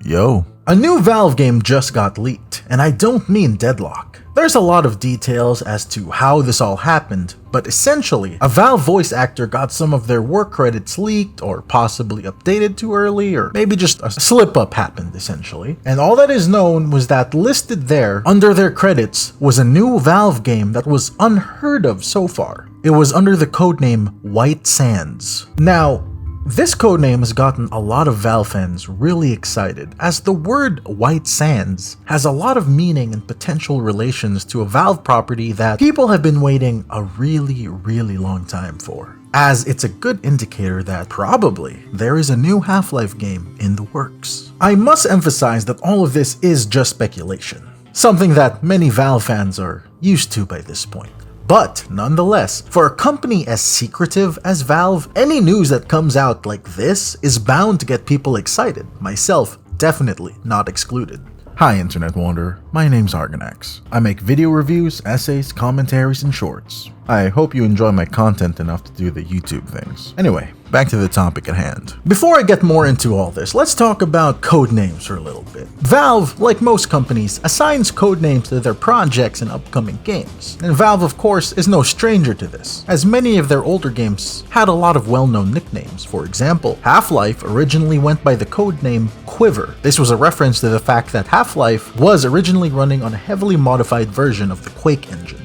Yo. A new Valve game just got leaked, and I don't mean Deadlock. There's a lot of details as to how this all happened, but essentially, a Valve voice actor got some of their work credits leaked or possibly updated too early, or maybe just a slip-up happened essentially. And all that is known was that listed there under their credits was a new Valve game that was unheard of so far. It was under the codename Whitesands. Now, this codename has gotten a lot of Valve fans really excited, as the word Whitesands has a lot of meaning and potential relations to a Valve property that people have been waiting a really long time for, as it's a good indicator that probably there is a new Half-Life game in the works. I must emphasize that all of this is just speculation, something that many Valve fans are used to by this point. But nonetheless, for a company as secretive as Valve, any news that comes out like this is bound to get people excited, myself definitely not excluded. Hi Internet Wanderer, my name's Argonax. I make video reviews, essays, commentaries, and shorts. I hope you enjoy my content enough to do the YouTube things. Anyway, back to the topic at hand. Before I get more into all this, let's talk about codenames for a little bit. Valve, like most companies, assigns codenames to their projects and upcoming games. And Valve, of course, is no stranger to this, as many of their older games had a lot of well-known nicknames. For example, Half-Life originally went by the codename Quiver. This was a reference to the fact that Half-Life was originally running on a heavily modified version of the Quake engine.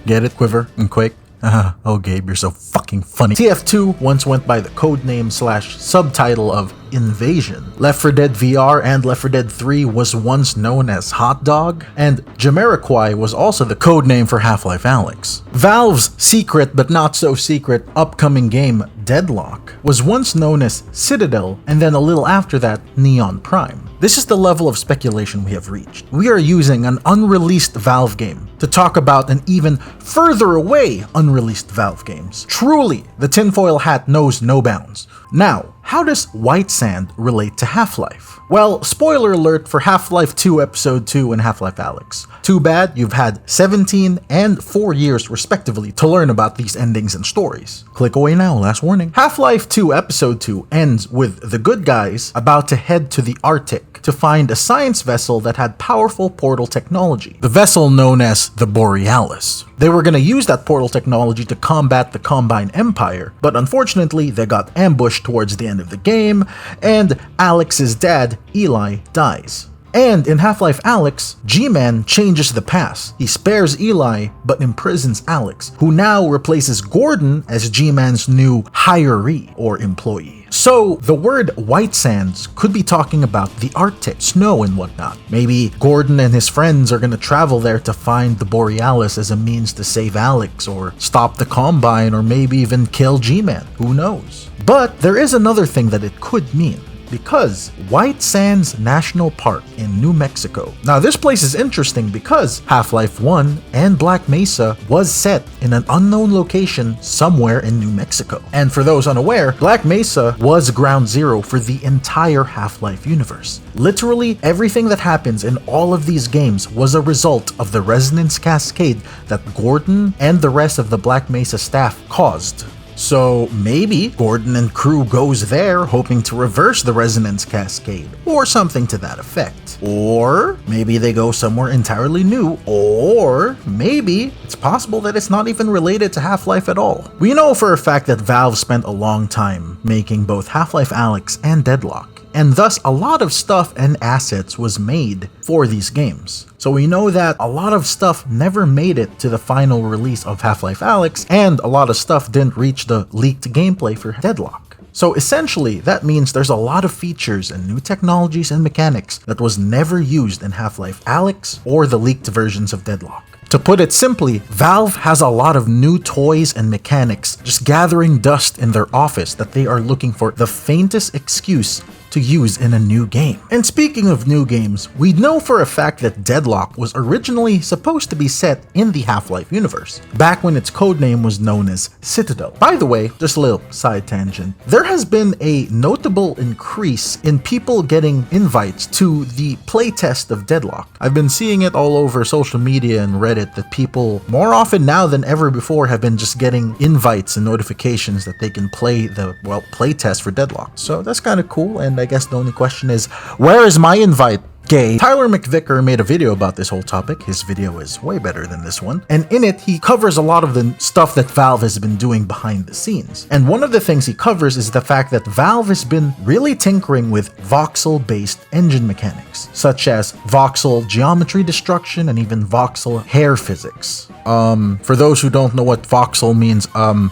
Get it? Quiver and Quake? Oh Gabe, you're so fucking funny. TF2 once went by the codename / subtitle of Invasion. Left 4 Dead VR and Left 4 Dead 3 was once known as Hot Dog, and Jamiroquai was also the codename for Half-Life Alyx. Valve's secret but not so secret upcoming game Deadlock was once known as Citadel, and then a little after that, Neon Prime. This is the level of speculation we have reached. We are using an unreleased Valve game to talk about an even further away unreleased Valve games. Truly, the tinfoil hat knows no bounds. Now, how does Whitesand relate to Half-Life? Well, spoiler alert for Half-Life 2 Episode 2 and Half-Life Alyx. Too bad you've had 17 and 4 years respectively to learn about these endings and stories. Click away now, last warning. Half-Life 2 Episode 2 ends with the good guys about to head to the Arctic to find a science vessel that had powerful portal technology, the vessel known as the Borealis. They were going to use that portal technology to combat the Combine Empire, but unfortunately they got ambushed towards the end of the game, and Alex's dad, Eli, dies. And in Half-Life Alyx, G-Man changes the past. He spares Eli, but imprisons Alex, who now replaces Gordon as G-Man's new hiree or employee. So the word Whitesands could be talking about the Arctic, snow and whatnot. Maybe Gordon and his friends are gonna travel there to find the Borealis as a means to save Alex, or stop the Combine, or maybe even kill G-Man, who knows. But there is another thing that it could mean, because Whitesands National Park in New Mexico. Now this place is interesting because Half-Life 1 and Black Mesa was set in an unknown location somewhere in New Mexico. And for those unaware, Black Mesa was ground zero for the entire Half-Life universe. Literally everything that happens in all of these games was a result of the resonance cascade that Gordon and the rest of the Black Mesa staff caused. So maybe Gordon and crew goes there hoping to reverse the resonance cascade, or something to that effect. Or maybe they go somewhere entirely new, or maybe it's possible that it's not even related to Half-Life at all. We know for a fact that Valve spent a long time making both Half-Life Alyx and Deadlock, and thus a lot of stuff and assets was made for these games. So we know that a lot of stuff never made it to the final release of Half-Life Alyx, and a lot of stuff didn't reach the leaked gameplay for Deadlock. So essentially, that means there's a lot of features and new technologies and mechanics that was never used in Half-Life Alyx or the leaked versions of Deadlock. To put it simply, Valve has a lot of new toys and mechanics just gathering dust in their office that they are looking for the faintest excuse to use in a new game. And speaking of new games, we know for a fact that Deadlock was originally supposed to be set in the Half-Life universe, back when its codename was known as Citadel. By the way, just a little side tangent, there has been a notable increase in people getting invites to the playtest of Deadlock. I've been seeing it all over social media and Reddit that people, more often now than ever before, have been just getting invites and notifications that they can play the, playtest for Deadlock. So that's kind of cool, and I guess the only question is, where is my invite? Gay. Tyler McVicker made a video about this whole topic. His video is way better than this one. And in it, he covers a lot of the stuff that Valve has been doing behind the scenes. And one of the things he covers is the fact that Valve has been really tinkering with voxel-based engine mechanics, such as voxel geometry destruction and even voxel hair physics. For those who don't know what voxel means,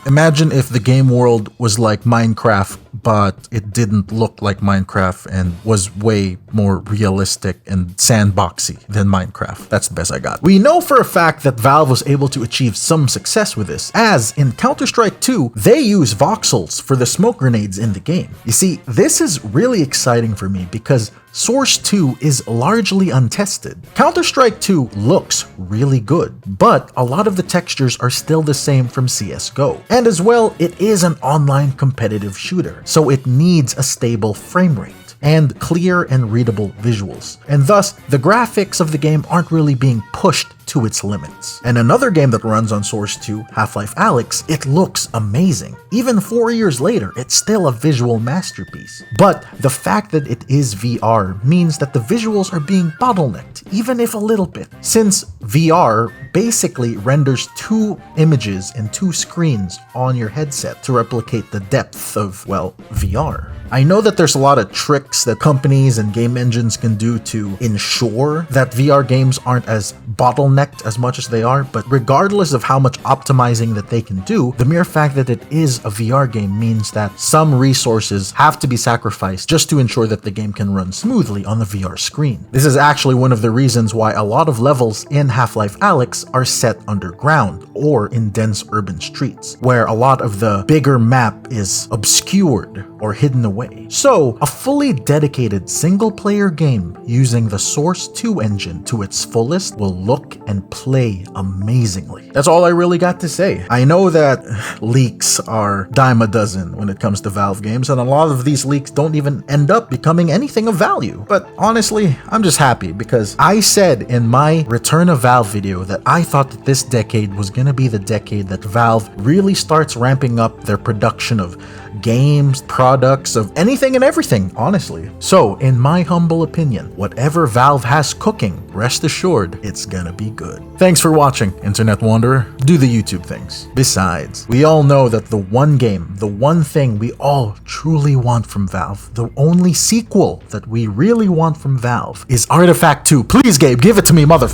imagine if the game world was like Minecraft, but it didn't look like Minecraft and was way more realistic and sandboxy than Minecraft. That's the best I got. We know for a fact that Valve was able to achieve some success with this, as in Counter-Strike 2, they use voxels for the smoke grenades in the game. You see, this is really exciting for me because Source 2 is largely untested. Counter-Strike 2 looks really good, but a lot of the textures are still the same from CSGO. And as well, it is an online competitive shooter, so it needs a stable frame rate and clear and readable visuals. And thus, the graphics of the game aren't really being pushed to its limits. And another game that runs on Source 2, Half-Life Alyx, it looks amazing. Even 4 years later, it's still a visual masterpiece. But the fact that it is VR means that the visuals are being bottlenecked, even if a little bit, since VR basically renders 2 images and 2 screens on your headset to replicate the depth of, well, VR. I know that there's a lot of tricks that companies and game engines can do to ensure that VR games aren't as bottlenecked as much as they are, but regardless of how much optimizing that they can do, the mere fact that it is a VR game means that some resources have to be sacrificed just to ensure that the game can run smoothly on the VR screen. This is actually one of the reasons why a lot of levels in Half-Life Alyx are set underground or in dense urban streets, where a lot of the bigger map is obscured or hidden away. So, a fully dedicated single-player game using the Source 2 engine to its fullest will look and play amazingly. That's all I really got to say. I know that leaks are dime a dozen when it comes to Valve games, and a lot of these leaks don't even end up becoming anything of value. But honestly, I'm just happy because I said in my Return of Valve video that I thought that this decade was gonna be the decade that Valve really starts ramping up their production of games, products, of anything and everything, honestly. So, in my humble opinion, whatever Valve has cooking, rest assured, it's gonna be good. Thanks for watching, Internet Wanderer. Do the YouTube things. Besides, we all know that the one game, the one thing we all truly want from Valve, the only sequel that we really want from Valve is Artifact 2. Please, Gabe, give it to me, mother...